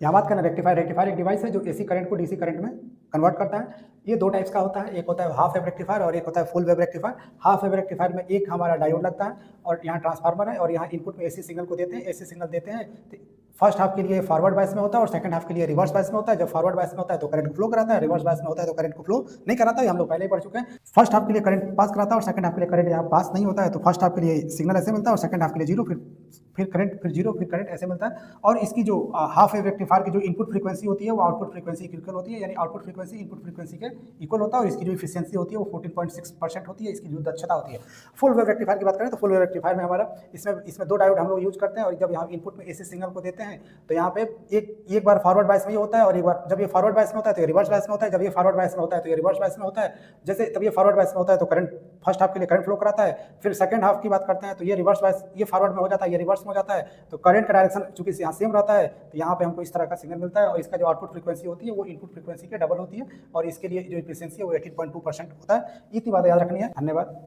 यहाँ बात करना रेक्टिफायर। रेक्टिफायर एक डिवाइस है जो एसी करंट को डीसी करंट में कन्वर्ट करता है। ये दो टाइप्स का होता है, एक होता है हाफ वेव रेक्टिफायर और एक होता है full wave rectifier. Half wave rectifier में एक हमारा डायोड लगता है और यहाँ ट्रांसफार्मर है और यहाँ इनपुट में एसी सिग्नल को देते हैं। एसी सिग्नल देते हैं तो फर्स्ट हाफ के लिए फॉरवर्ड बायस में होता है और सेकंड हाफ के लिए रिवर्स बायस में होता है। जब फॉरवर्ड बायस में होता है तो करंट फ्लो कराता है, रिवर्स बायस में होता है तो करंट को फ्लो नहीं कराता है। हम लोग पहले ही पढ़ चुके हैं। फर्स्ट हाफ के लिए करंट पास कराता है और सेकंड हाफ के लिए करंट यहाँ पास नहीं होता है। तो फर्स्ट हाफ के लिए सिग्नल ऐसे मिलता है और सेकंड हाफ के लिए जीरो, फिर करंट, फिर जीरो, फिर करंट ऐसे मिलता है। और इसकी जो हाफ वेव रेक्टिफायर की जो इनपुट फ्रीक्वेंसी होती है वो आउटपुट फ्रीक्वेंसी के इक्वल होती है, यानी आउटपुट फ्रीक्वेंसी इनपुट फ्रीक्वेंसी के इक्वल होता है। और इसकी जो एफिशिएंसी होती है वो 14.6% होती है, इसकी जो दक्षता होती है। फुल वेव रेक्टिफायर की बात करें तो फुल वेव रेक्टिफायर में हमारा इसमें दो डायोड हम लोग यूज करते हैं और जब यहाँ इनपुट में एसी सिग्नल को देते हैं तो यहाँ पे एक बार फॉरवर्ड बायस में ये होता है और एक बार जब ये फॉरवर्ड बायस में होता है तो ये रिवर्स बायस में होता है। जब ये फॉरवर्ड बायस में होता है तो ये रिवर्स बायस में होता है। जैसे तब ये फॉरवर्ड बायस में होता है तो करंट फर्स्ट हाफ के लिए करंट फ्लो कराता है, फिर सेकंड हाफ की बात करते हैं तो ये रिवर्स बायस, ये फॉरवर्ड में हो जाता है, ये रिवर्स में हो जाता है। तो करंट का डायरेक्शन चूंकि यहाँ सेम रहता है तो यहाँ पे हमको इस तरह का सिग्नल मिलता है और इसका जो आउटपुट फ्रीक्वेंसी होती है वो इनपुट फ्रीक्वेंसी के डबल होती है और इसके लिए जो एफिशिएंसी है वो 18.2% होता है। इतनी बात याद रखनी है। धन्यवाद।